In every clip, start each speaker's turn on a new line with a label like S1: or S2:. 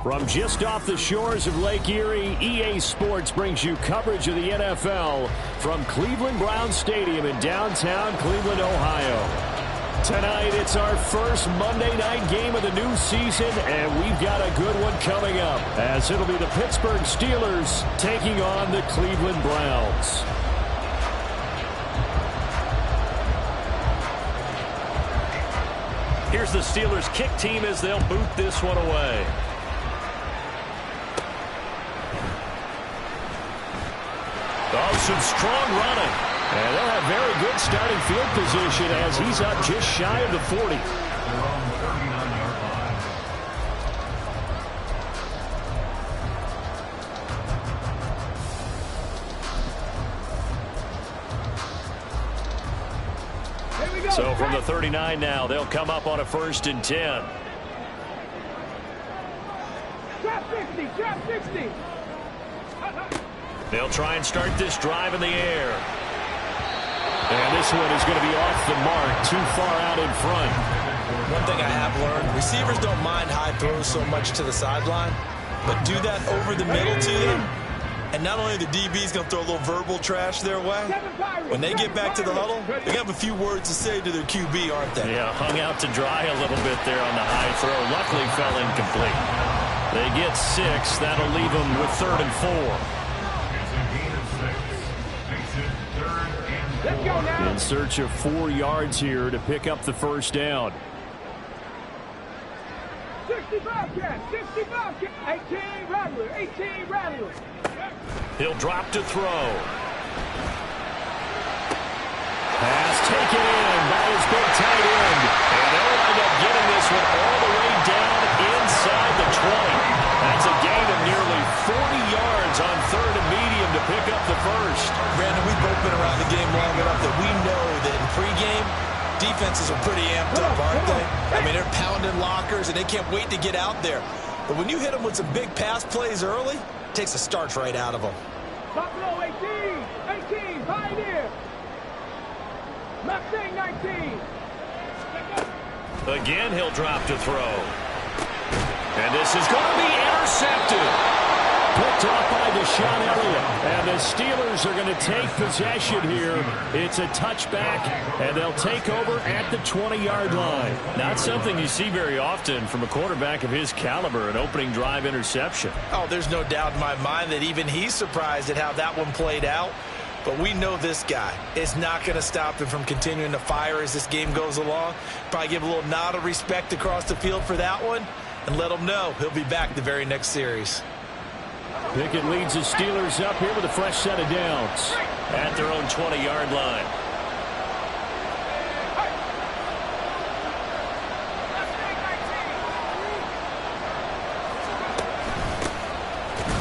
S1: From just off the shores of Lake Erie, EA Sports brings you coverage of the NFL from Cleveland Browns Stadium in downtown Cleveland, Ohio. Tonight, it's our first Monday night game of the new season, and we've got a good one coming up, as it'll be the Pittsburgh Steelers taking on the Cleveland Browns. Here's the Steelers kick team as they'll boot this one away. Oh, some strong running. And they'll have very good starting field position as he's up just shy of the 40. So from the 39 now, they'll come up on a 1st and 10.
S2: Drop 60, drop 60.
S1: They'll try and start this drive in the air. And this one is going to be off the mark, too far out in front.
S3: One thing I have learned, receivers don't mind high throws so much to the sideline, but do that over the middle to them. And not only the DB's going to throw a little verbal trash their way, when they get back to the huddle, they're going to have a few words to say to their QB, aren't they?
S1: Yeah, hung out to dry a little bit there on the high throw. Luckily fell incomplete. They get 6. That'll leave them with 3rd and 4. In search of 4 yards here to pick up the 1st down.
S2: 65 cat, 65 cat, 18 Rattler, 18 Rattler.
S1: He'll drop to throw. Pass taken in by his big tight end. And they'll wind up getting this one all the way down inside the 20. That's a gain of nearly 40 yards on 3rd and medium to pick up the 1st.
S3: Brandon, we've both been around the game long enough that we know that in pregame, defenses are pretty amped up, aren't they? I mean, they're pounding lockers, and they can't wait to get out there. But when you hit them with some big pass plays early, it takes the starch right out of them.
S2: Top row 18, 18, Pioneer. Mustang 19.
S1: Again, he'll drop to throw. And this is going to be intercepted. Picked off by Deshaun Elliott. And the Steelers are going to take possession here. It's a touchback, and they'll take over at the 20-yard line. Not something you see very often from a quarterback of his caliber, an opening drive interception.
S3: Oh, there's no doubt in my mind that even he's surprised at how that one played out. But we know this guy is not going to stop him from continuing to fire as this game goes along. Probably give a little nod of respect across the field for that one and let him know he'll be back the very next series.
S1: Pickett leads the Steelers up here with a fresh set of downs at their own 20-yard line.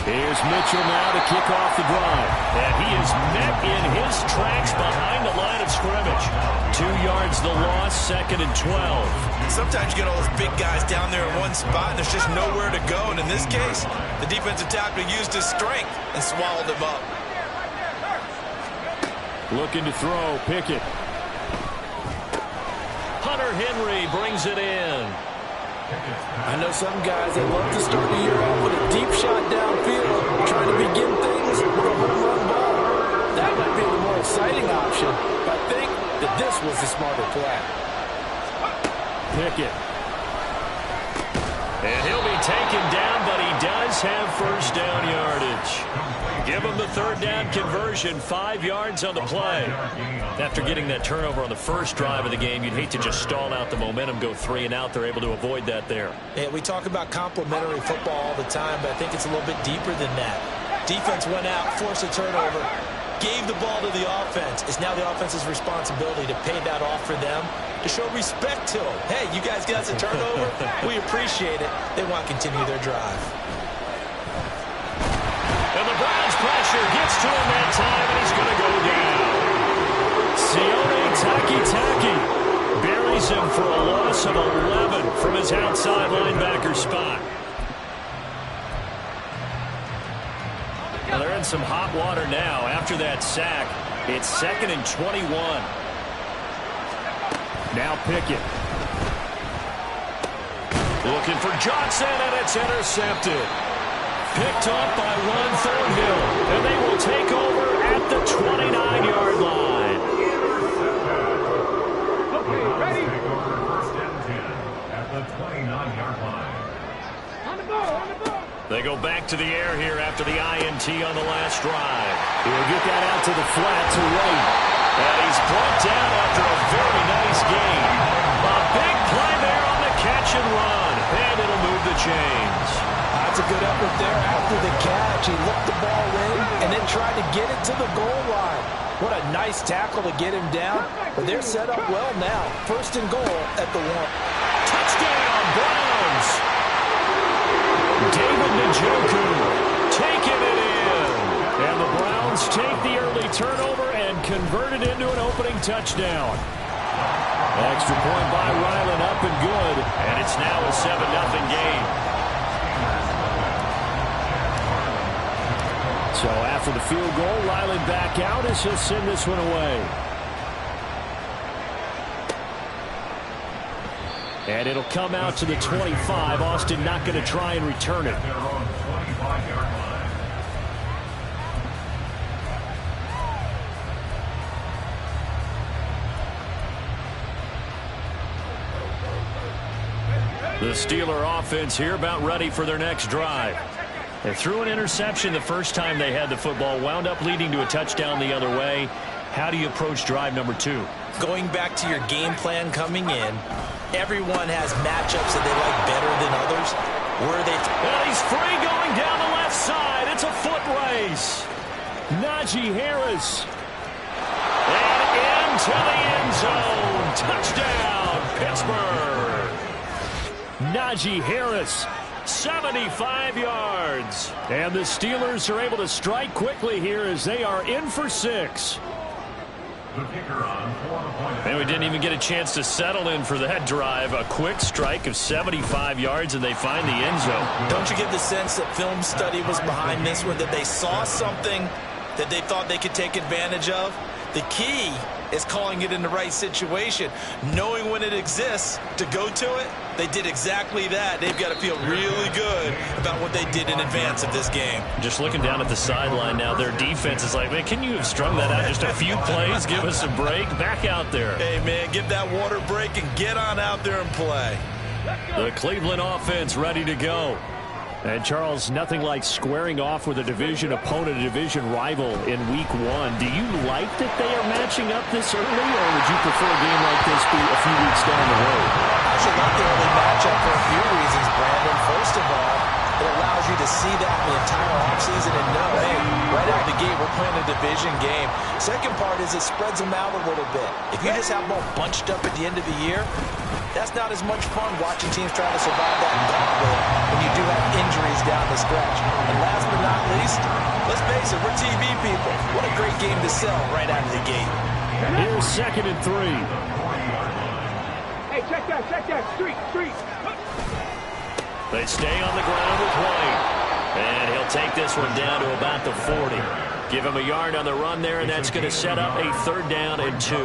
S1: Here's Mitchell now to kick off the drive. And he is met in his tracks behind the line of scrimmage. 2 yards the loss, 2nd and 12.
S3: Sometimes you get all those big guys down there in one spot, and there's just nowhere to go. And in this case, the defensive tackle used his strength and swallowed him up.
S1: Looking to throw, Pickett. Hunter Henry brings it in.
S4: I know some guys, they love to start the year off with a deep shot downfield, trying to begin things with a home run ball. That might be the more exciting option, but I think that this was the smarter play.
S1: Pickett. And he'll be taken down, but he does have 1st down yardage. Give him the 3rd down conversion, 5 yards on the play. After getting that turnover on the first drive of the game, you'd hate to just stall out the momentum, go 3 and out. They're able to avoid that there.
S3: Yeah, we talk about complementary football all the time, but I think it's a little bit deeper than that. Defense went out, forced a turnover, gave the ball to the offense. It's now the offense's responsibility to pay that off for them, to show respect to them. Hey, you guys got us a turnover. We appreciate it. They want to continue their drive.
S1: And the Browns pressure gets to him that time, and he's going to go down. Sione Takitaki buries him for a loss of 11 from his outside linebacker spot. Well, they're in some hot water now. After that sack, it's 2nd and 21. Now Pickett. Looking for Johnson, and it's intercepted. Picked up by Ron Thornhill, and they will take over at the 29-yard line.
S2: Okay, ready?
S5: First and 10 at the 29-yard line.
S2: On the ball, on the ball.
S1: They go back to the air here after the INT on the last drive. He'll get that out to the flat to Wade. And he's brought down after a very nice game. A big play there on the catch and run. And it'll move the chains.
S3: That's a good effort there after the catch. He looked the ball in and then tried to get it to the goal line. What a nice tackle to get him down. But they're set up well now. First and goal at the 1.
S1: Touchdown, Browns. David Njoku taking it in. And the Browns take the early turnover and convert it into an opening touchdown. Extra point by Ryland, up and good. And it's now a 7-0 game. So after the field goal, Ryland back out as he'll send this one away. And it'll come out to the 25. Austin not going to try and return it.
S5: They're on the 25-yard line.
S1: The Steeler offense here about ready for their next drive. They threw an interception the first time they had the football, wound up leading to a touchdown the other way. How do you approach drive number 2?
S3: Going back to your game plan coming in, everyone has matchups that they like better than others. Where they
S1: Well, he's free going down the left side. It's a foot race. Najee Harris. And into the end zone. Touchdown, Pittsburgh. Najee Harris, 75 yards. And the Steelers are able to strike quickly here as they are in for 6.
S5: The kicker on for the point.
S1: And we didn't even get a chance to settle in for that drive. A quick strike of 75 yards, and they find the end zone.
S3: Don't you get the sense that film study was behind this one, that they saw something that they thought they could take advantage of? The key is calling it in the right situation, knowing when it exists to go to it. They did exactly that. They've got to feel really good about what they did in advance of this game.
S1: Just looking down at the sideline now, their defense is like, man, can you have strung that out just a few plays? Give us a break. Back out there.
S3: Hey, man, give that water break and get on out there and play.
S1: The Cleveland offense ready to go. And, Charles, nothing like squaring off with a division opponent, a division rival in Week 1. Do you like that they are matching up this early, or would you prefer a game like this be a few weeks down the road?
S3: I should like the early matchup for a few reasons, Brandon. First of all, it allows you to see that the entire offseason and know, hey, right out of the gate, we're playing a division game. Second part is it spreads them out a little bit. If you just have them all bunched up at the end of the year, that's not as much fun watching teams try to survive that gauntlet when you do have injuries down the stretch. And last but not least, let's face it, we're TV people. What a great game to sell right out of the gate.
S1: Here's 2nd and 3.
S2: Hey, check that, street.
S1: They stay on the ground with White. And he'll take this one down to about the 40. Give him a yard on the run there, and that's going to set up a 3rd down and 2.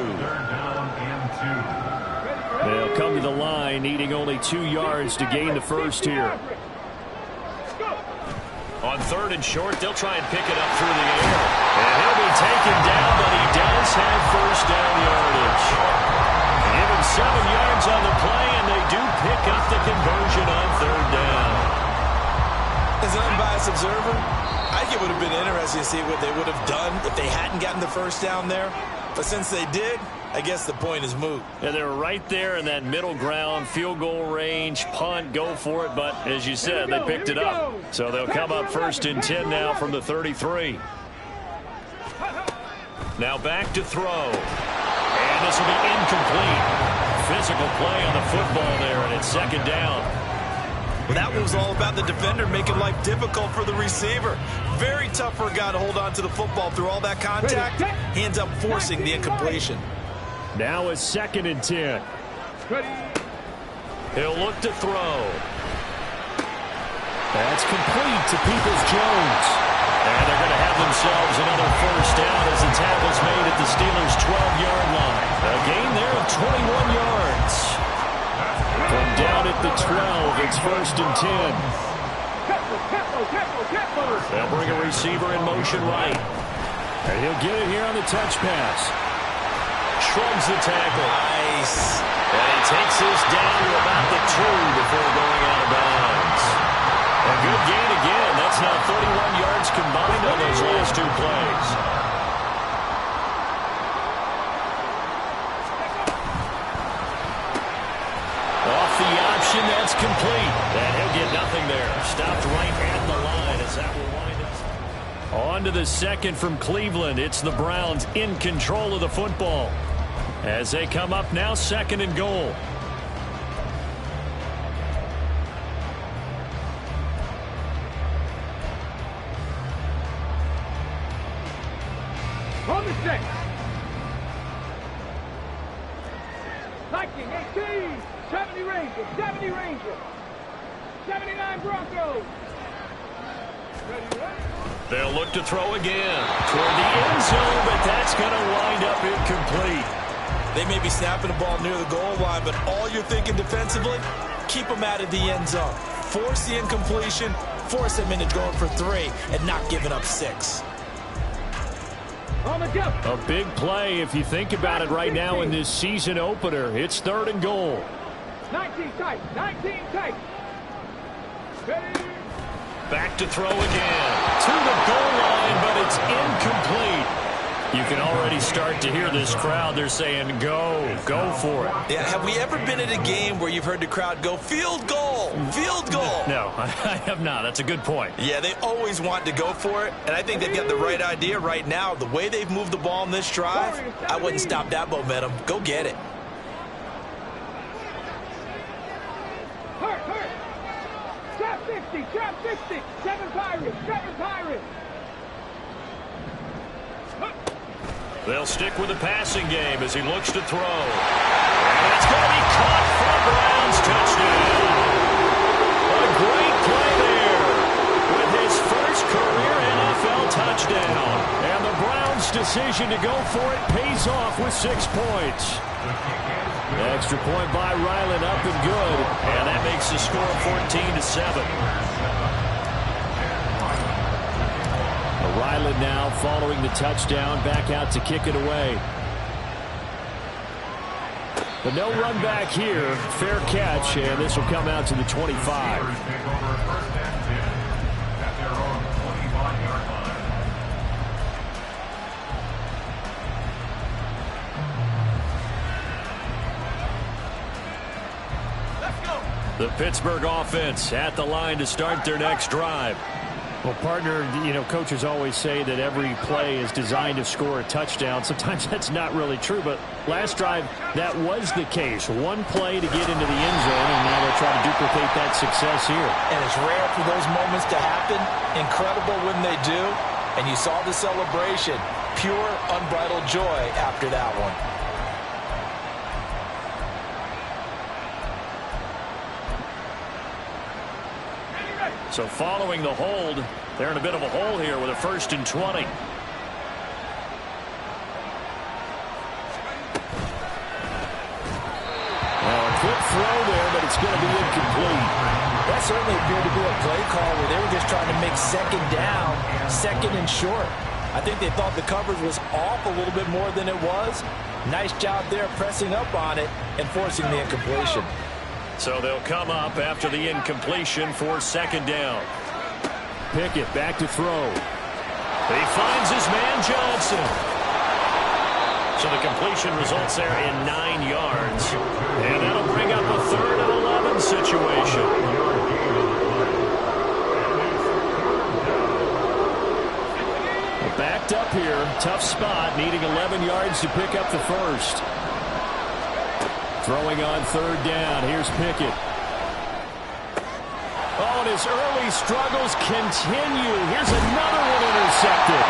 S1: They'll come to the line, needing only 2 yards to gain the first here. On 3rd and short, they'll try and pick it up through the air. And he'll be taken down, but he does have 1st down yardage. Give him 7 yards on the play, and they do pick up the conversion on 3rd down.
S3: As an unbiased observer, I think it would have been interesting to see what they would have done if they hadn't gotten the 1st down there. But since they did, I guess the point is moot.
S1: And they're right there in that middle ground, field goal range, punt, go for it. But as you said, they picked it up. So they'll come up 1st and 10 now from the 33. Now back to throw. And this will be incomplete. Physical play on the football there, and it's 2nd down.
S3: Well, that was all about the defender making life difficult for the receiver. Very tough for a guy to hold on to the football through all that contact. He ends up forcing the incompletion.
S1: Now it's 2nd and 10. He'll look to throw. That's complete to Peoples-Jones. And they're going to have themselves another 1st down as the tackle's made at the Steelers' 12-yard line. A gain there of 21 yards. From down at the 12, It's 1st and 10. They'll bring a receiver in motion right. And he'll get it here on the touch pass. Shrugs the tackle.
S3: Nice.
S1: And he takes this down to about the 2 before going out of bounds. A good gain again. That's now 31 yards combined on those last 2 plays. Off the option, that's complete. And he'll get nothing there. Stopped right at the line as that will wind us. On to the 2nd from Cleveland. It's the Browns in control of the football as they come up now 2nd and goal.
S2: On the 6. Viking 18. 70 Rangers. 70 Rangers. 79 Broncos. Ready, ready.
S1: They'll look to throw again toward the end zone, but that's going to wind up incomplete.
S3: They may be snapping the ball near the goal line, but all you're thinking defensively, keep them out of the end zone. Force the incompletion, force them into going for 3, and not giving up 6.
S2: On the jump.
S1: A big play if you think about it right now in this season opener. It's 3rd and goal.
S2: 19 tight. 19 tight. Ready.
S1: Back to throw again. To the goal line, but it's incomplete. You can already start to hear this crowd. They're saying, go for it.
S3: Yeah, have we ever been at a game where you've heard the crowd go, field goal, field goal?
S1: No, I have not. That's a good point.
S3: Yeah, they always want to go for it, and I think they've got the right idea right now. The way they've moved the ball in this drive, I wouldn't stop that momentum. Go get it.
S2: Hurt. Trap 60. Trap 60. 7 Pirates. 7 Pirates.
S1: They'll stick with the passing game as he looks to throw. And it's going to be caught for a Browns touchdown. A great play there with his first career NFL touchdown. And the Browns' decision to go for it pays off with 6 points. Extra point by Ryland, up and good. And that makes the score 14-7. Ryland now following the touchdown, back out to kick it away. But no run back here. Fair catch, and this will come out to the 25. The Pittsburgh offense at the line to start their next drive. Well, partner, coaches always say that every play is designed to score a touchdown. Sometimes that's not really true, but last drive, that was the case. One play to get into the end zone, and now they'll try to duplicate that success here.
S3: And it's rare for those moments to happen. Incredible when they do. And you saw the celebration. Pure, unbridled joy after that one.
S1: So following the hold, they're in a bit of a hole here with a 1st and 20. Well, a quick throw there, but it's going to be incomplete.
S3: That certainly appeared to be a play call where they were just trying to make 2nd down, 2nd and short. I think they thought the coverage was off a little bit more than it was. Nice job there pressing up on it and forcing the incompletion.
S1: So they'll come up after the incompletion for 2nd down. Pickett back to throw. He finds his man Johnson. So the completion results there in 9 yards. And that'll bring up a 3rd and 11 situation. Backed up here. Tough spot. Needing 11 yards to pick up the first. Throwing on 3rd down. Here's Pickett. Oh, and his early struggles continue. Here's another one intercepted.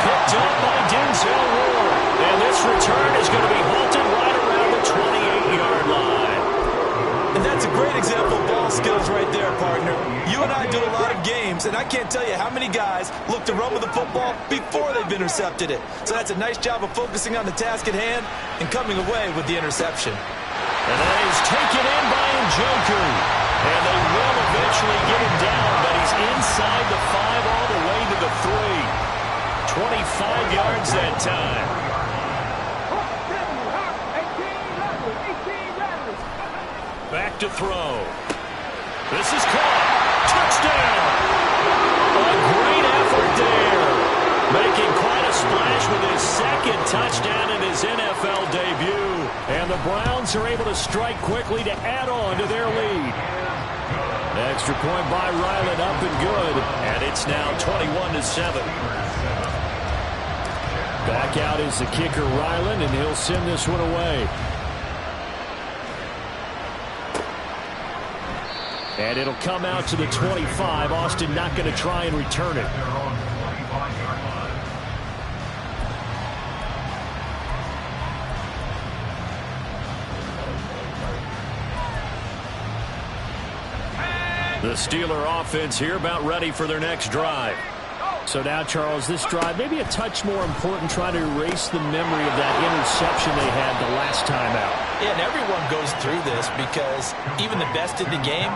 S1: Picked up by Denzel Ward. And this return is going to be halted right around the 28-yard line.
S3: And that's a great example of ball skills right there, partner. You and I do a lot of games, and I can't tell you how many guys look to run with the football before they've intercepted it. So that's a nice job of focusing on the task at hand and coming away with the interception.
S1: And that is taken in by Njoku. And they back to throw. This is caught. Touchdown. A great effort there. Making quite a splash with his second touchdown in his NFL debut. And the Browns are able to strike quickly to add on to their lead. Extra point by Ryland, up and good. And it's now 21-7. Back out is the kicker, Ryland, and he'll send this one away. And it'll come out to the 25. Austin not going to try and return it. The Steeler offense here about ready for their next drive. So now, Charles, this drive maybe a touch more important, trying to erase the memory of that interception they had the last time out.
S3: Yeah, and everyone goes through this because even the best in the game,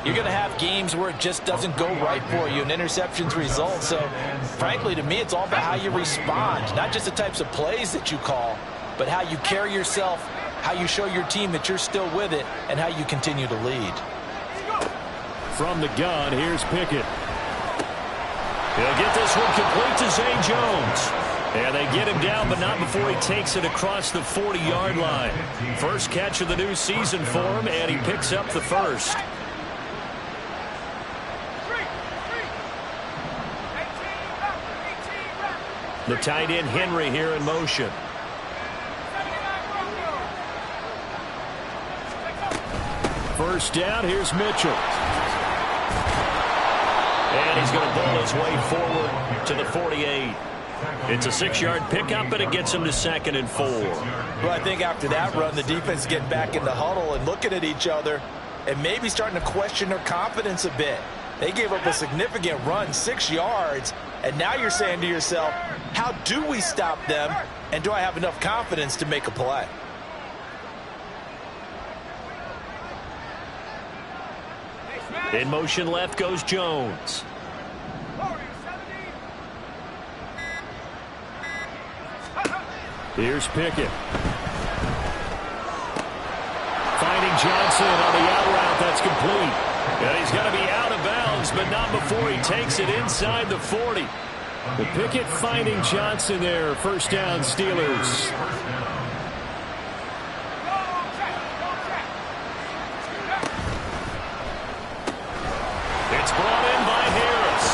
S3: you're going to have games where it just doesn't go right for you and interceptions result. So, frankly, to me, it's all about how you respond, not just the types of plays that you call, but how you carry yourself, how you show your team that you're still with it, and how you continue to lead.
S1: From the gun, here's Pickett. He'll get this one complete to Zay Jones. And they get him down, but not before he takes it across the 40-yard line. First catch of the new season for him, and he picks up the first. The tight end Henry here in motion. First down, here's Mitchell. And he's going to ball his way forward to the 48. It's a 6-yard pickup, but it gets him to 2nd and 4.
S3: Well, I think after that run, the defense getting back in the huddle and looking at each other and maybe starting to question their confidence a bit. They gave up a significant run, 6 yards, and now you're saying to yourself, how do we stop them, and do I have enough confidence to make a play?
S1: In motion left goes Jones. Here's Pickett. Finding Johnson on the out route. That's complete. And he's going to be out of bounds, but not before he takes it inside the 40. The Pickett finding Johnson there. First down, Steelers. It's brought in by Harris.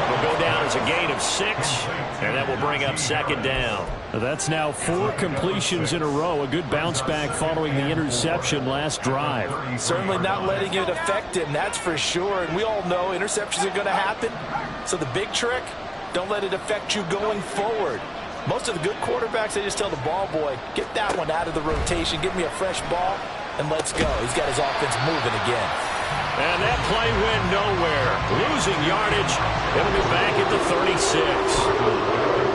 S1: Will go down as a gain of 6, and that will bring up 2nd down. That's now 4 completions in a row. A good bounce back following the interception last drive.
S3: Certainly not letting it affect him, that's for sure. And we all know interceptions are going to happen. So the big trick, don't let it affect you going forward. Most of the good quarterbacks, they just tell the ball boy, get that one out of the rotation, give me a fresh ball, and let's go. He's got his offense moving again.
S1: And that play went nowhere. Losing yardage. It'll be back at the 36.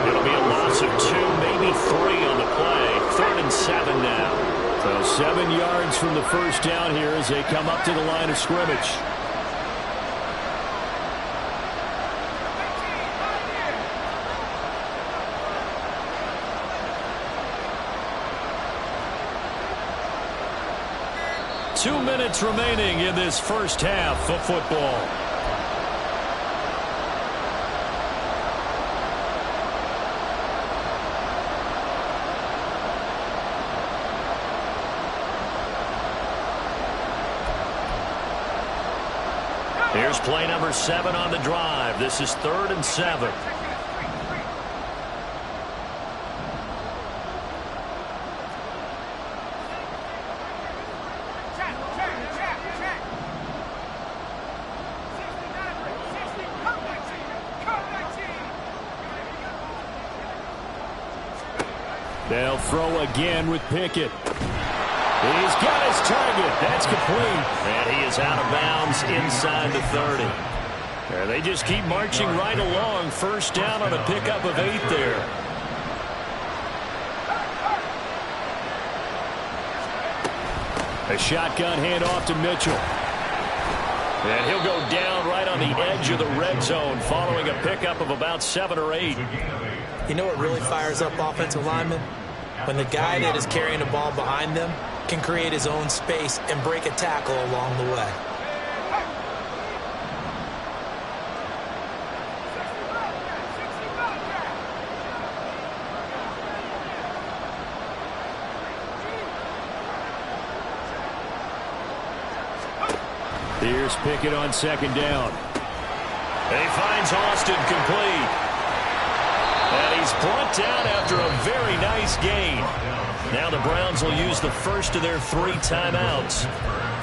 S1: It'll be a loss of 2, maybe 3 on the play. 3rd and 7 now. So 7 yards from the first down here as they come up to the line of scrimmage. Two minutes remaining in this first half of football. Here's play number 7 on the drive. This is 3rd and 7. They'll throw again with Pickett. He's got his target. That's complete. And he is out of bounds inside the 30. And they just keep marching right along. First down on a pickup of 8 there. A shotgun handoff to Mitchell. And he'll go down right on the edge of the red zone following a pickup of about 7 or 8.
S3: You know what really fires up offensive linemen? When the guy that is carrying the ball behind them can create his own space and break a tackle along the way.
S1: Here's Pickett on second down. And he finds Austin complete. And he's brought down after a very nice gain. Now the Browns will use the first of their 3 timeouts.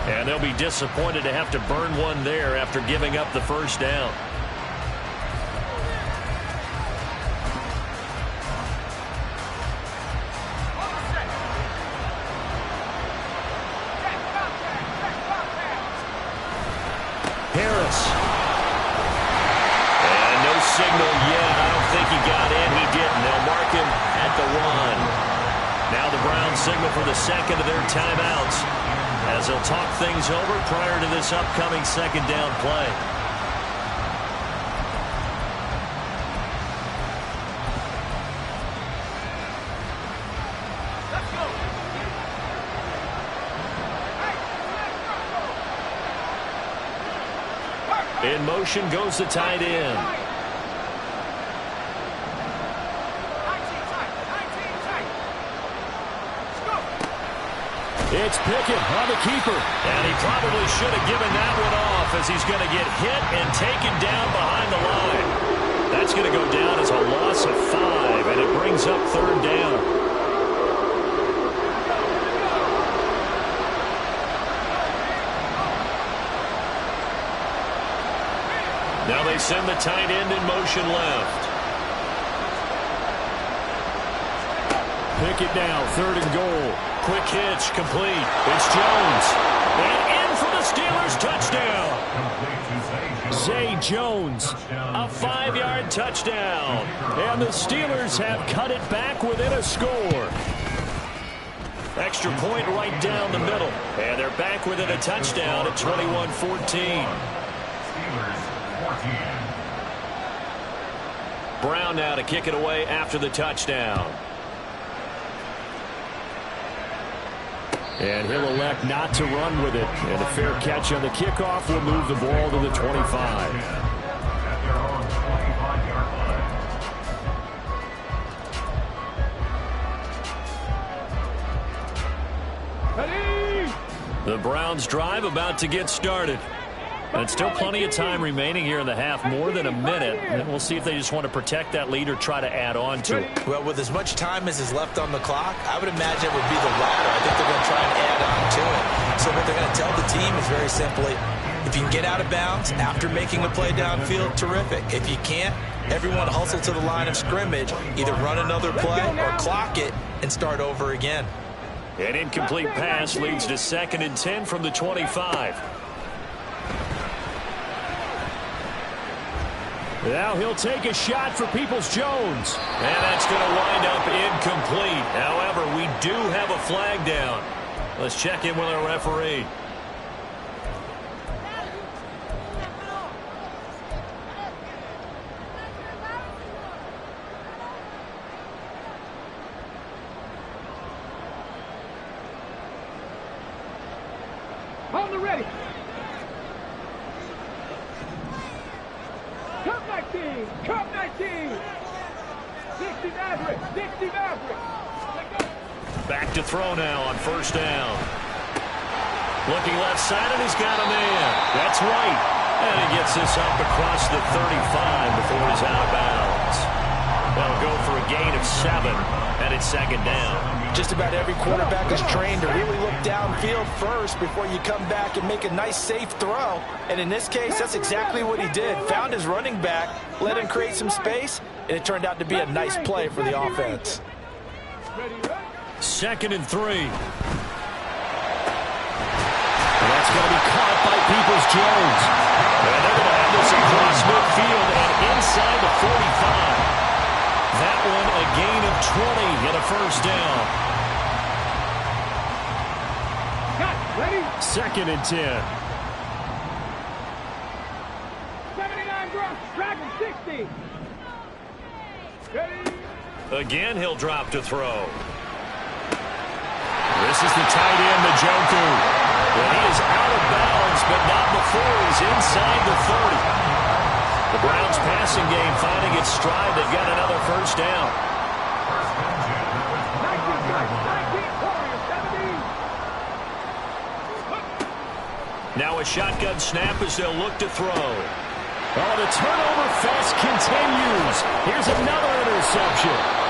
S1: And they'll be disappointed to have to burn one there after giving up the first down. Signal yet. I don't think he got in. He didn't. They'll mark him at the 1. Now the Browns signal for the second of their timeouts as they'll talk things over prior to this upcoming second down play. In motion goes the tight end. It's Pickett on the keeper. And he probably should have given that one off as he's going to get hit and taken down behind the line. That's going to go down as a loss of 5, and it brings up third down. Now they send the tight end in motion left. Pickett now, third and goal. Quick hitch, complete. It's Jones. And in for the Steelers, touchdown. Zay Jones, a 5-yard touchdown. And the Steelers have cut it back within a score. Extra point right down the middle. And they're back within a touchdown at 21-14. Brown now to kick it away after the touchdown. And he'll elect not to run with it. And a fair catch on the kickoff will move the ball to the 25. The Browns drive about to get started. And still plenty of time remaining here in the half, more than a minute. And we'll see if they just want to protect that lead or try to add on to it.
S3: Well, with as much time as is left on the clock, I would imagine it would be the latter. I think they're going to try and add on to it. So what they're going to tell the team is very simply, if you can get out of bounds after making a play downfield, terrific. If you can't, everyone hustle to the line of scrimmage, either run another play or clock it and start over again.
S1: An incomplete pass leads to 2nd and 10 from the 25. Now he'll take a shot for Peoples-Jones. And that's going to wind up incomplete. However, we do have a flag down. Let's check in with our referee.
S2: On the ready. Come 19. Come 19. 60 Maverick. 60 Maverick.
S1: Back to throw now on first down. Looking left side, and he's got a man. That's right. And he gets this up across the 35 before he's out of bounds. That'll go for a gain of 7, and it's 2nd down.
S4: Just about every quarterback is trained to really look downfield first before you come back and make a nice, safe throw. And in this case, that's exactly what he did. Found his running back, let him create some space, and it turned out to be a nice play for the offense.
S1: 2nd and 3. That's going to be caught by Peoples-Jones. And they're going to have this across midfield and inside the 45. That one a gain of 20 and a first down.
S2: Ready?
S1: 2nd and 10.
S2: 79 Bronx, Dragon 60. Ready?
S1: Again, he'll drop to throw. This is the tight end, Njoku. And he is out of bounds, but not before he's inside the 30. The Browns passing game finding its stride. They've got another first down. Now a shotgun snap as they'll look to throw. Oh, the turnover fest continues. Here's another interception.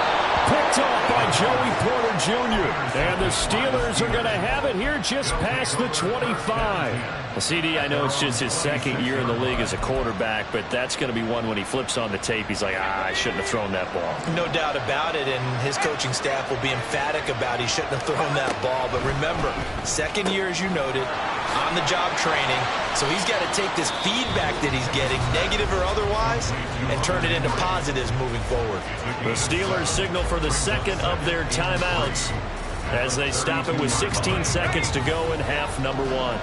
S1: Picked off by Joey Porter Jr. And the Steelers are going to have it here just past the 25. Well, CD, I know it's just his second year in the league as a quarterback, but that's going to be one when he flips on the tape. He's like, I shouldn't have thrown that ball.
S3: No doubt about it, and his coaching staff will be emphatic about he shouldn't have thrown that ball. But remember, second year, as you noted, on-the-job training. So he's got to take this feedback that he's getting, negative or otherwise, and turn it into positives moving forward.
S1: The Steelers signal for the second of their timeouts as they stop it with 16 seconds to go in half number one.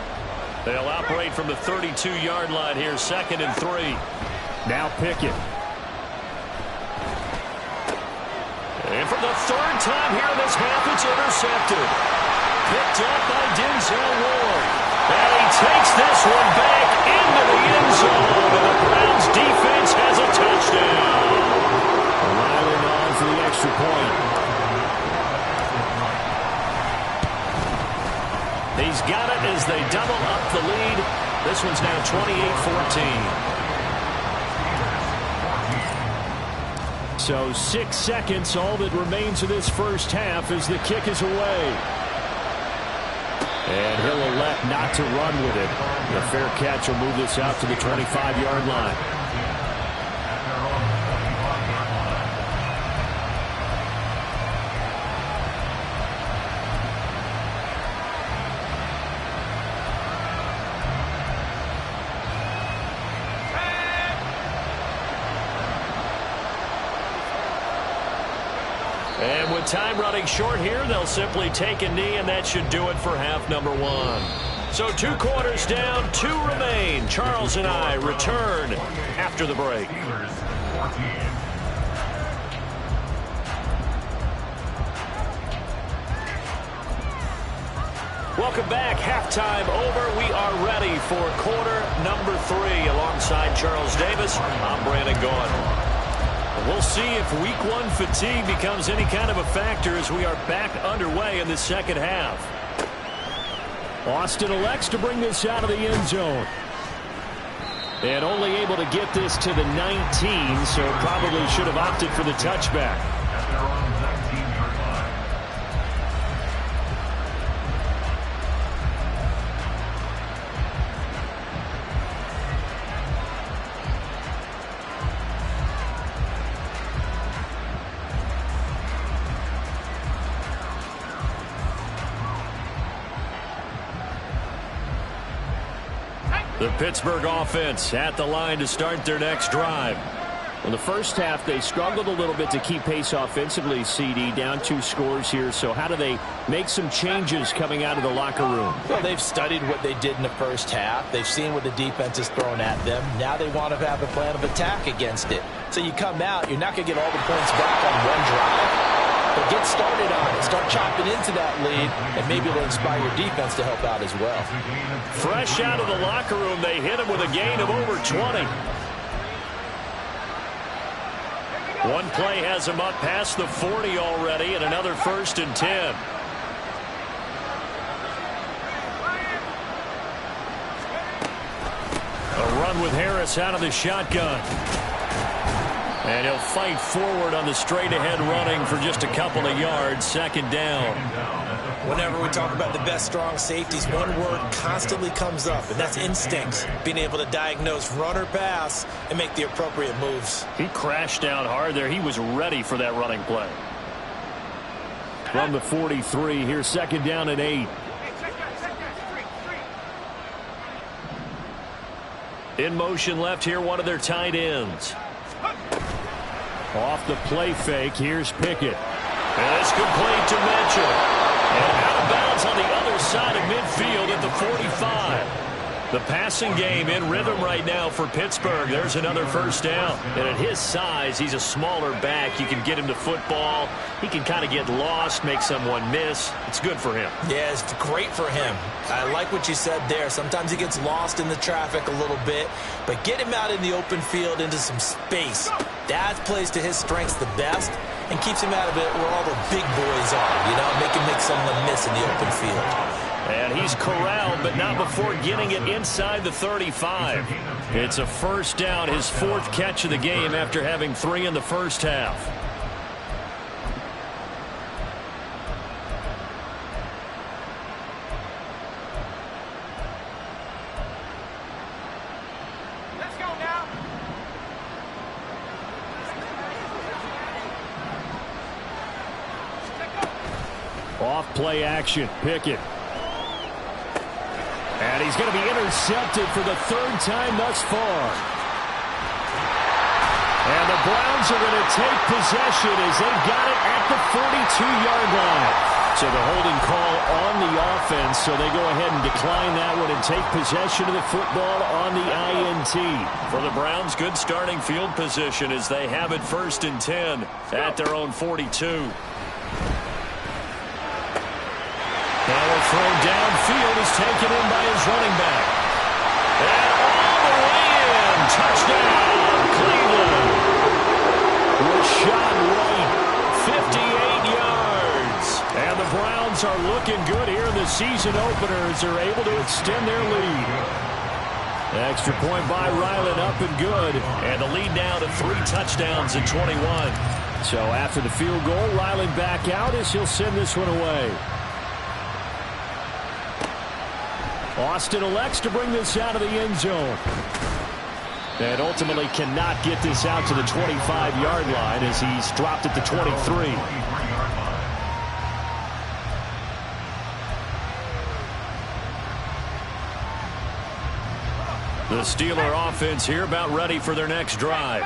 S1: They'll operate from the 32-yard line here, 2nd and 3. Now Pickett. And for the third time here in this half, it's intercepted. Picked up by Denzel Ward. And he takes this one back into the end zone. And the Browns defense has a touchdown. Riley on for the extra point. He's got it as they double up the lead. This one's now 28-14. So 6 seconds, all that remains of this first half as the kick is away. And he'll elect not to run with it. The fair catch will move this out to the 25-yard line. And with time running short here, they'll simply take a knee, and that should do it for half number one. So 2 quarters down, 2 remain. Charles and I return after the break. Welcome back. Halftime over. We are ready for quarter number 3. Alongside Charles Davis, I'm Brandon Gaudin. We'll see if week 1 fatigue becomes any kind of a factor as we are back underway in the second half. Austin elects to bring this out of the end zone. And only able to get this to the 19, so probably should have opted for the touchback. The Pittsburgh offense at the line to start their next drive. In the first half, they struggled a little bit to keep pace offensively, CD, down 2 scores here. So how do they make some changes coming out of the locker room?
S3: Well, they've studied what they did in the first half. They've seen what the defense is throwing at them. Now they want to have a plan of attack against it. So you come out, you're not going to get all the points back on one drive. But get started on it. Start chopping into that lead, and maybe it'll inspire your defense to help out as well.
S1: Fresh out of the locker room, they hit him with a gain of over 20. One play has him up past the 40 already, and another 1st and 10. A run with Harris out of the shotgun. And he'll fight forward on the straight-ahead running for just a couple of yards. 2nd down.
S3: Whenever we talk about the best strong safeties, one word constantly comes up, and that's instincts. Being able to diagnose run or pass and make the appropriate moves.
S1: He crashed down hard there. He was ready for that running play. From the 43, here's 2nd down and 8. In motion left here, one of their tight ends. Off the play fake, here's Pickett. And it's complete to Mitchell. And out of bounds on the other side of midfield at the 45. The passing game in rhythm right now for Pittsburgh. There's another first down. And at his size, he's a smaller back. You can get him to football. He can kind of get lost, make someone miss. It's good for him.
S3: Yeah, it's great for him. I like what you said there. Sometimes he gets lost in the traffic a little bit, but get him out in the open field into some space. That plays to his strengths the best and keeps him out of it where all the big boys are, you know, make him make someone miss in the open field.
S1: And he's corralled, but not before getting it inside the 35. It's a first down, his 4th catch of the game after having 3 in the first half.
S2: Let's go now.
S1: Off play action, Pickett. And he's going to be intercepted for the 3rd time thus far. And the Browns are going to take possession as they've got it at the 42-yard line. So the holding call on the offense, so they go ahead and decline that one and take possession of the football on the INT. For the Browns, good starting field position as they have it 1st and 10 at their own 42. Throw downfield is taken in by his running back. And all the way in. Touchdown, Cleveland. Rashad White, 58 yards. And the Browns are looking good here in the season opener as they're able to extend their lead. Extra point by Ryland, up and good. And the lead now to 3 touchdowns in 21. So after the field goal, Ryland back out as he'll send this one away. Austin elects to bring this out of the end zone. And ultimately cannot get this out to the 25-yard line as he's dropped at the 23. The Steeler offense here about ready for their next drive.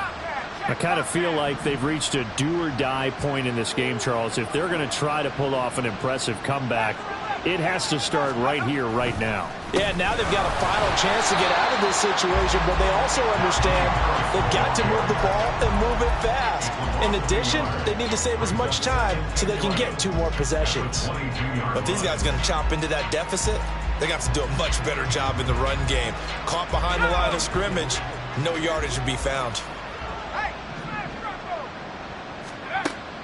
S1: I kind of feel like they've reached a do-or-die point in this game, Charles. If they're going to try to pull off an impressive comeback, it has to start right here, right now.
S3: Yeah, now they've got a final chance to get out of this situation, but they also understand they've got to move the ball and move it fast. In addition, they need to save as much time so they can get 2 more possessions.
S6: But these guys are going to chop into that deficit. They got to do a much better job in the run game. Caught behind the line of scrimmage, no yardage to be found.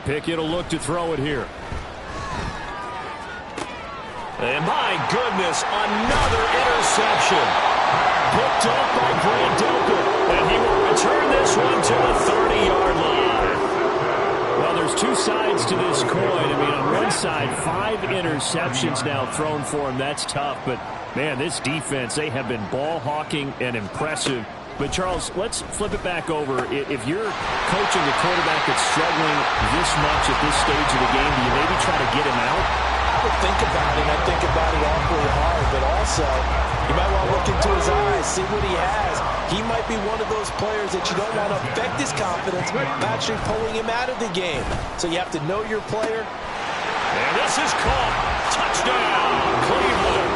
S1: Pickett will look to throw it here. And my goodness, another interception. Picked up by Grant Delpit. And he will return this one to the 30-yard line. Well, there's 2 sides to this coin. I mean, on one side, 5 interceptions now thrown for him. That's tough. But, man, this defense, they have been ball hawking and impressive. But, Charles, let's flip it back over. If you're coaching a quarterback that's struggling this much at this stage of the game, do you maybe try to get him out?
S3: I would think about it. I think about it awfully hard, but also you might want to look into his eyes, see what he has. He might be one of those players that you don't want to affect his confidence by actually pulling him out of the game. So you have to know your player.
S1: And this is caught. Touchdown, Cleveland.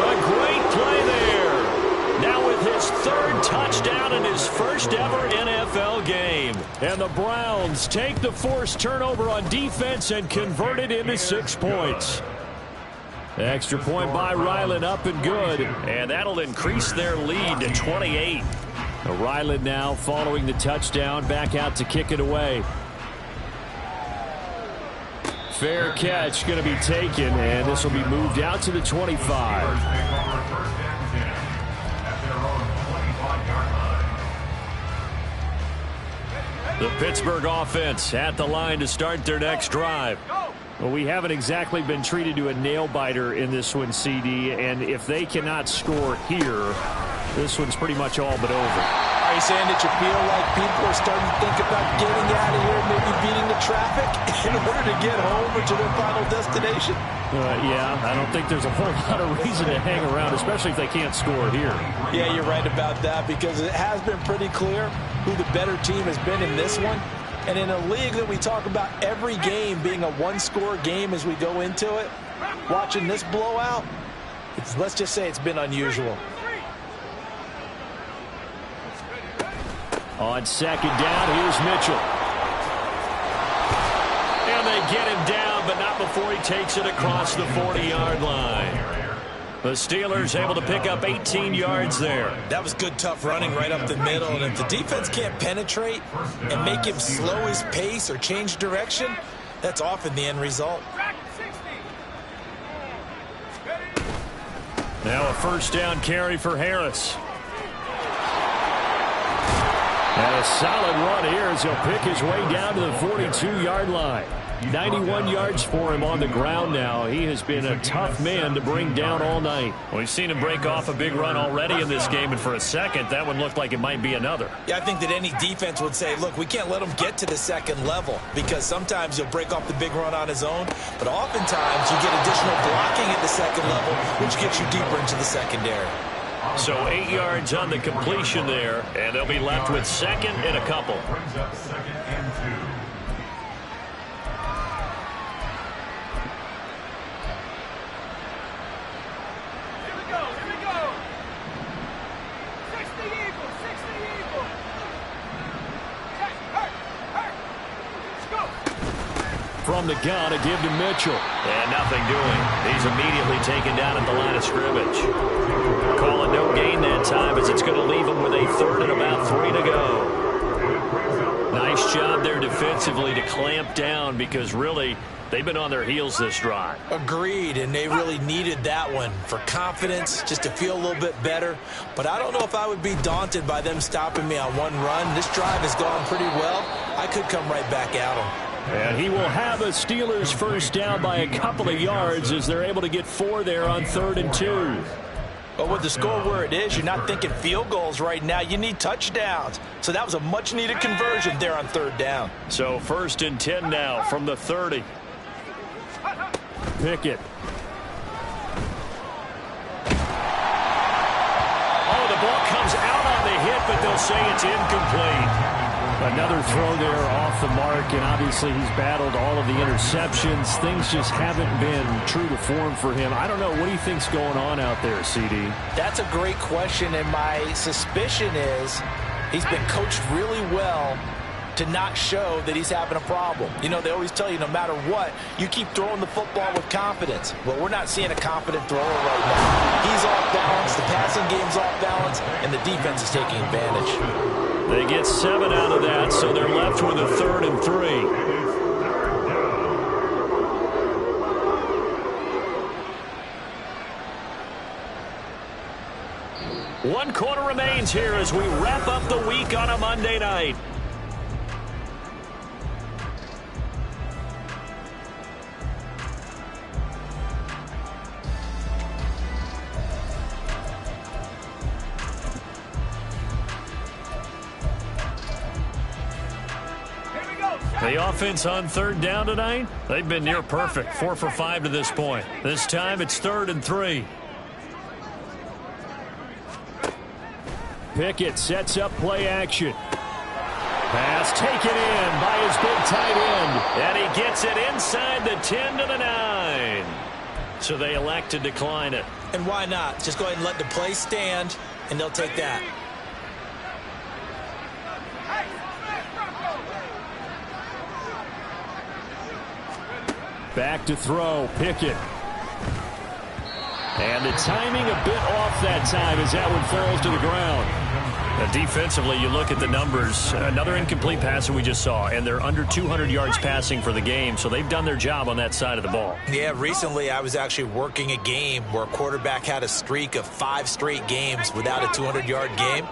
S1: A great play there. Now with his 3rd touchdown in his first ever NFL game. And the Browns take the forced turnover on defense and convert it into 6 points. Extra point by Ryland, up and good. And that'll increase their lead to 28. Ryland now following the touchdown, back out to kick it away. Fair catch going to be taken, and this will be moved out to the 25. The Pittsburgh offense at the line to start their next drive. Well, we haven't exactly been treated to a nail-biter in this one, CD, and if they cannot score here, this one's pretty much all but over.
S3: Are you saying that you feel like people are starting to think about getting out of here, maybe beating the traffic in order to get home or to their final destination?
S1: Yeah, I don't think there's a whole lot of reason to hang around, especially if they can't score here.
S3: Yeah, you're right about that, because it has been pretty clear who the better team has been in this one. And in a league that we talk about every game being a 1-score game as we go into it, watching this blowout, let's just say it's been unusual.
S1: On second down, here's Mitchell. And they get him down, but not before he takes it across the 40-yard line. The Steelers able to pick up 18 yards there.
S3: That was good, tough running right up the middle. And if the defense can't penetrate and make him slow his pace or change direction, that's often the end result.
S1: Now a first down carry for Harris. And a solid run here as he'll pick his way down to the 42-yard line. 91 yards for him on the ground now. He has been a tough man to bring down all night.
S7: We've seen him break off a big run already in this game, and for a second, that one looked like it might be another.
S3: Yeah, I think that any defense would say, look, we can't let him get to the second level because sometimes he'll break off the big run on his own, but oftentimes you get additional blocking at the second level, which gets you deeper into the secondary.
S7: So 8 yards on the completion there, and they'll be left with second and a couple.
S5: Brings up 2nd and 2.
S1: From the gun, a give to Mitchell.
S7: And nothing doing. He's immediately taken down at the line of scrimmage. Call it no gain that time as it's going to leave him with a third and about 3 to go. Nice job there defensively to clamp down because really they've been on their heels this drive.
S3: Agreed, and they really needed that one for confidence, just to feel a little bit better. But I don't know if I would be daunted by them stopping me on one run. This drive has gone pretty well. I could come right back at them.
S1: And he will have a Steelers first down by a couple of yards as they're able to get 4 there on 3rd and 2.
S3: But with the score where it is, you're not thinking field goals right now. You need touchdowns. So that was a much-needed conversion there on 3rd down.
S1: So 1st and 10 now from the 30. Pickett.
S7: Oh, the ball comes out on the hit, but they'll say it's incomplete.
S1: Another throw there off the mark, and obviously he's battled all of the interceptions. Things just haven't been true to form for him. I don't know. What do you think's going on out there, CD?
S3: That's a great question, and my suspicion is he's been coached really well to not show that he's having a problem. You know, they always tell you no matter what, you keep throwing the football with confidence. Well, we're not seeing a confident thrower right now. He's off balance, the passing game's off balance, and the defense is taking advantage.
S1: They get 7 out of that, so they're left with a 3rd and 3.
S7: One quarter remains here as we wrap up the week on a Monday night. The offense on 3rd down tonight, they've been near perfect. 4 for 5 to this point. This time it's 3rd and 3.
S1: Pickett sets up play action. Pass taken in by his big tight end.
S7: And he gets it inside the 10 to the 9. So they elect to decline it.
S3: And why not? Just go ahead and let the play stand, and they'll take that.
S1: Back to throw, Pickett. And the timing a bit off that time as that one falls to the ground.
S7: Now defensively, you look at the numbers. Another incomplete pass that we just saw, and they're under 200 yards passing for the game, so they've done their job on that side of the ball.
S3: Yeah, recently I was actually working a game where a quarterback had a streak of 5 straight games without a 200-yard game.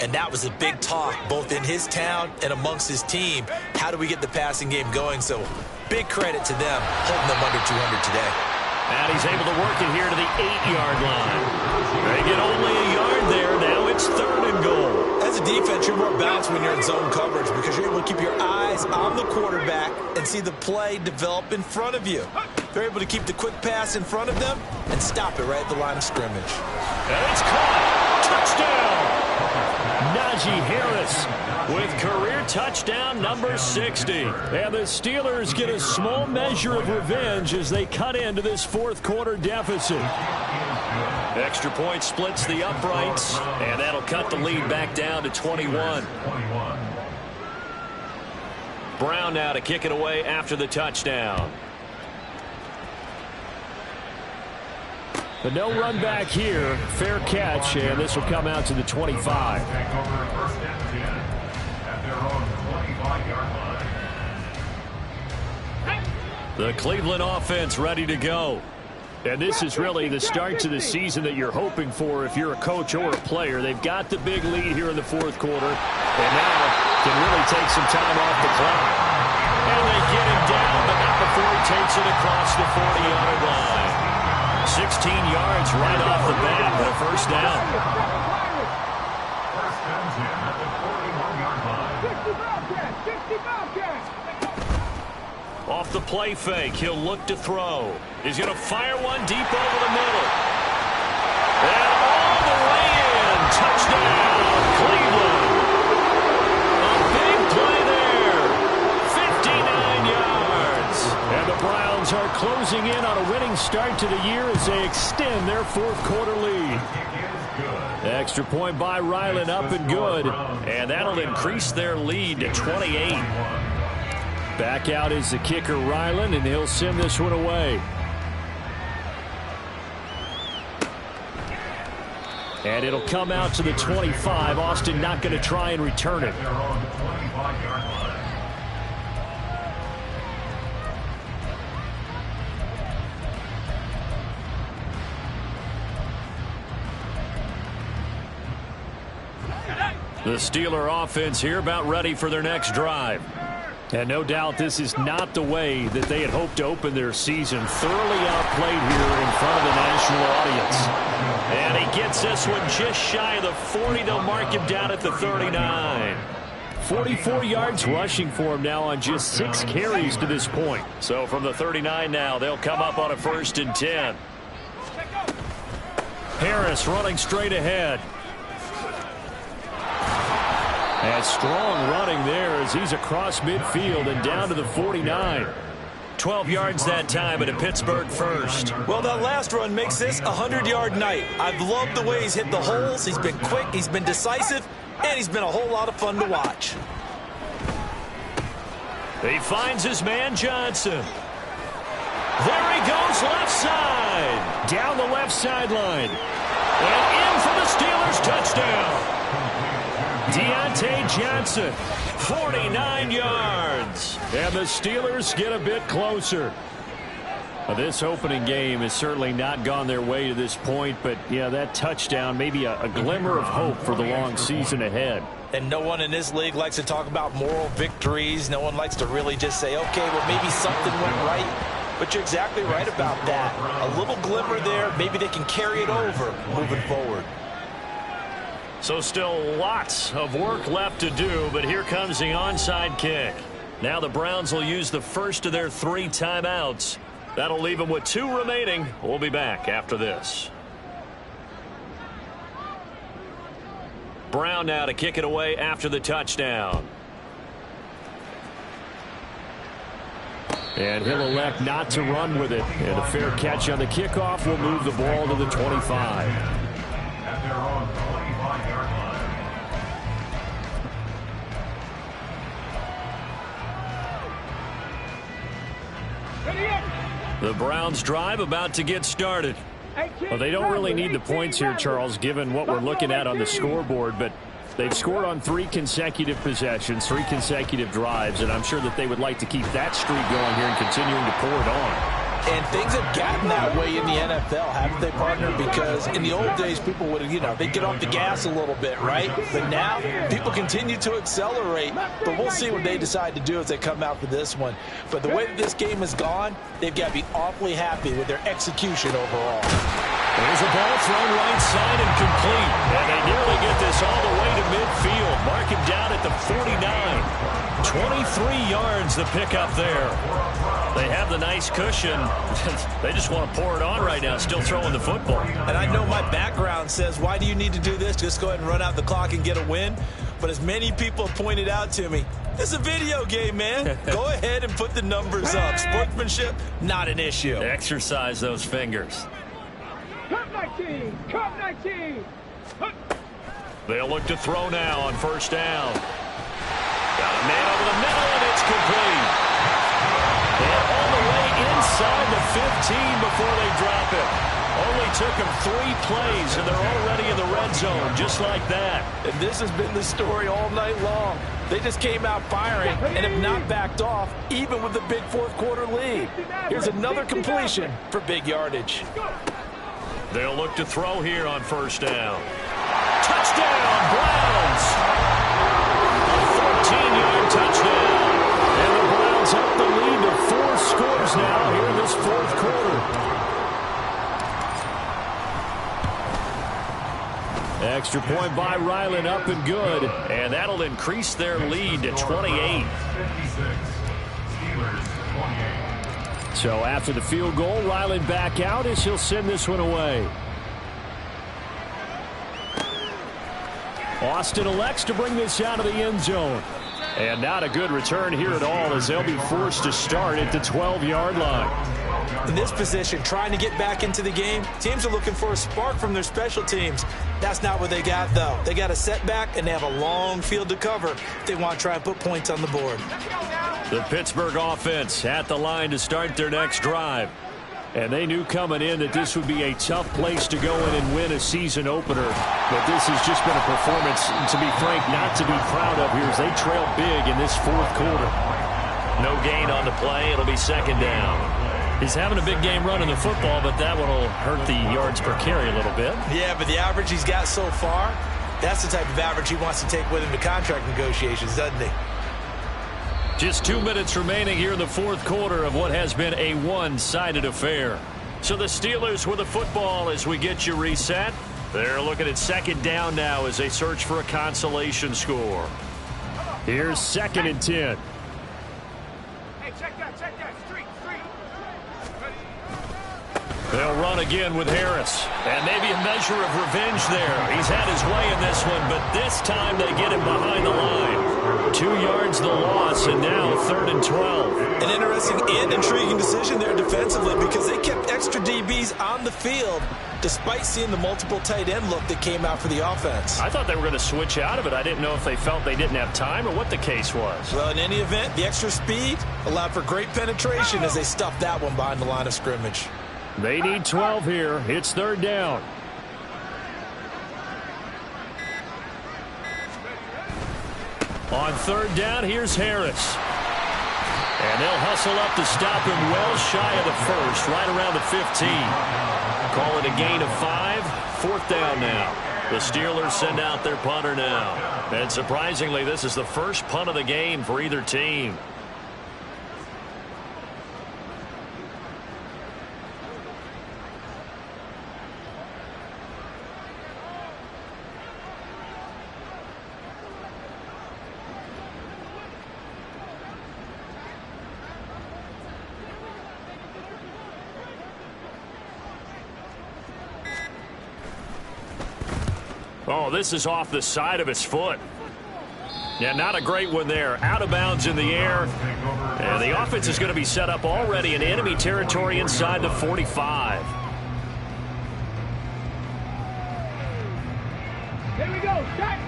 S3: And that was a big talk, both in his town and amongst his team. How do we get the passing game going? So big credit to them, holding them under 200 today.
S7: And he's able to work it here to the 8-yard line. They get only a yard there. Now it's 3rd and goal.
S3: As a defense, you're more balanced when you're in zone coverage because you're able to keep your eyes on the quarterback and see the play develop in front of you. They're able to keep the quick pass in front of them and stop it right at the line of scrimmage.
S7: And it's caught. Touchdown.
S1: Najee Harris
S7: with career touchdown number 60.
S1: And the Steelers get a small measure of revenge as they cut into this 4th quarter deficit. Extra point splits the uprights, and that'll cut the lead back down to 21. Brown now to kick it away after the touchdown. But no run back here. Fair catch, and this will come out to the 25. The Cleveland offense ready to go. And this is really the start to the season that you're hoping for if you're a coach or a player. They've got the big lead here in the fourth quarter, and now can really take some time off the clock. And they get him down, but not before he takes it across the 40-yard line. 16 yards right off the bat, but a first down.
S5: First and 10 at the 41-yard line.
S1: Off the play fake, he'll look to throw. He's going to fire one deep over the middle. And all the way in. Touchdown, Cleveland. A big play there. 59 yards. And the Browns are closing in on a winning start to the year as they extend their fourth quarter lead. Extra point by Ryland, up and good. And that'll increase their lead to 28. Back out is the kicker, Ryland, and he'll send this one away. And it'll come out to the 25. Austin not going to try and return it. The Steeler offense here about ready for their next drive. And no doubt this is not the way that they had hoped to open their season. Thoroughly outplayed here in front of the national audience. And he gets this one just shy of the 40. They'll mark him down at the 39. 44 yards rushing for him now on just 6 carries to this point. So from the 39 now, they'll come up on a 1st and 10. Harris running straight ahead. And strong running there as he's across midfield and down to the 49. 12 yards that time, and a Pittsburgh first.
S3: Well, that last run makes this a 100-yard night. I've loved the way he's hit the holes. He's been quick, he's been decisive, and he's been a whole lot of fun to watch.
S1: He finds his man Johnson. There he goes left side. Down the left sideline. And in for the Steelers touchdown. Deontay Johnson, 49 yards. And the Steelers get a bit closer. This opening game has certainly not gone their way to this point, but yeah, that touchdown, maybe a glimmer of hope for the long season ahead.
S3: And no one in this league likes to talk about moral victories. No one likes to really just say, okay, well, maybe something went right. But you're exactly right about that. A little glimmer there. Maybe they can carry it over moving forward.
S1: So still lots of work left to do, but here comes the onside kick. Now the Browns will use the first of their 3 timeouts. That'll leave them with 2 remaining. We'll be back after this. Brown now to kick it away after the touchdown. And he'll elect not to run with it. And a fair catch on the kickoff will move the ball to the 25.
S5: At their own 25-yard line.
S1: The Browns drive about to get started. Well, they don't really need the points here, Charles, given what we're looking at on the scoreboard, but they've scored on 3 consecutive possessions, 3 consecutive drives, and I'm sure that they would like to keep that streak going here and continuing to pour it on.
S3: And things have gotten that way in the NFL, haven't they, partner? Because in the old days, people would, they'd get off the gas a little bit, right? But now, people continue to accelerate. But we'll see what they decide to do as they come out for this one. But the way that this game has gone, they've got to be awfully happy with their execution overall.
S1: There's a ball thrown right side and complete. And they nearly get this all the way to midfield. Mark him down at the 49. 23 yards the pickup there. They have the nice cushion. They just want to pour it on right now, still throwing the football.
S3: And I know my background says, why do you need to do this? Just go ahead and run out the clock and get a win. But as many people have pointed out to me, it's a video game, man. Go ahead and put the numbers up. Sportsmanship, not an issue.
S1: Exercise those fingers.
S2: 19. Cup 19.
S1: They'll look to throw now on first down. Got a man over the middle, and it's complete. And all the way inside the 15 before they drop it. Only took them 3 plays, and they're already in the red zone, just like that.
S4: And this has been the story all night long. They just came out firing and have not backed off, even with the big fourth-quarter lead. Here's another completion for big yardage.
S1: They'll look to throw here on first down. Touchdown, Browns! A 14-yard touchdown. And the Browns up the lead to 4 scores now here in this fourth quarter. Extra point by Ryland, up and good. And that'll increase their lead to 28. So after the field goal, Ryland back out as he'll send this one away. Austin elects to bring this out of the end zone. And not a good return here at all as they'll be forced to start at the 12-yard line.
S3: In this position, trying to get back into the game, teams are looking for a spark from their special teams. That's not what they got, though. They got a setback, and they have a long field to cover if they want to try and put points on the board.
S1: The Pittsburgh offense at the line to start their next drive. And they knew coming in that this would be a tough place to go in and win a season opener. But this has just been a performance, to be frank, not to be proud of here as they trail big in this fourth quarter.
S7: No gain on the play. It'll be second down.
S1: He's having a big game running the football, but that one will hurt the yards per carry a little bit.
S3: Yeah, but the average he's got so far, that's the type of average he wants to take with him to contract negotiations, doesn't he?
S1: Just 2 minutes remaining here in the fourth quarter of what has been a one-sided affair. So the Steelers with the football as we get you reset. They're looking at second down now as they search for a consolation score. Here's 2nd and 10.
S2: Hey, check that. Street.
S1: They'll run again with Harris. And maybe a measure of revenge there. He's had his way in this one, but this time they get him behind the line. 2 yards the loss, and now 3rd and 12.
S3: An interesting and intriguing decision there defensively because they kept extra DBs on the field despite seeing the multiple tight end look that came out for the offense.
S1: I thought they were going to switch out of it. I didn't know if they felt they didn't have time or what the case was.
S3: Well, in any event, the extra speed allowed for great penetration as they stuffed that one behind the line of scrimmage.
S1: They need 12 here. It's 3rd down. On 3rd down, here's Harris. And they'll hustle up to stop him well shy of the first, right around the 15. Call it a gain of 5. 4th down now. The Steelers send out their punter now. And surprisingly, this is the first punt of the game for either team. Oh, this is off the side of his foot. Yeah, not a great one there. Out of bounds in the air. And the offense is going to be set up already in enemy territory inside the 45.
S2: Here we go. Set.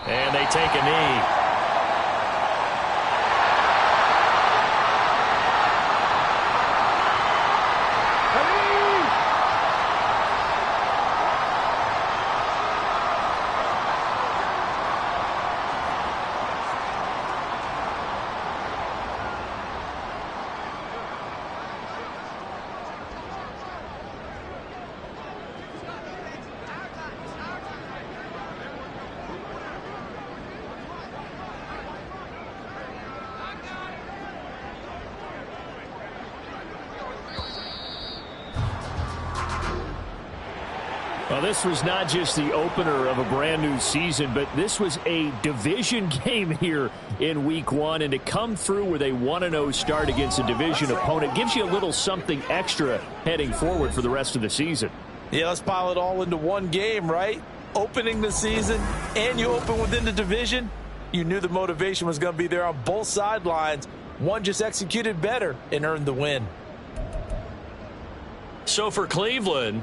S1: And they take a knee. Well, this was not just the opener of a brand new season, but this was a division game here in week 1. And to come through with a 1-0 start against a division opponent gives you a little something extra heading forward for the rest of the season.
S3: Yeah, let's pile it all into one game, right? Opening the season, and you open within the division. You knew the motivation was going to be there on both sidelines. One just executed better and earned the win.
S7: So for Cleveland,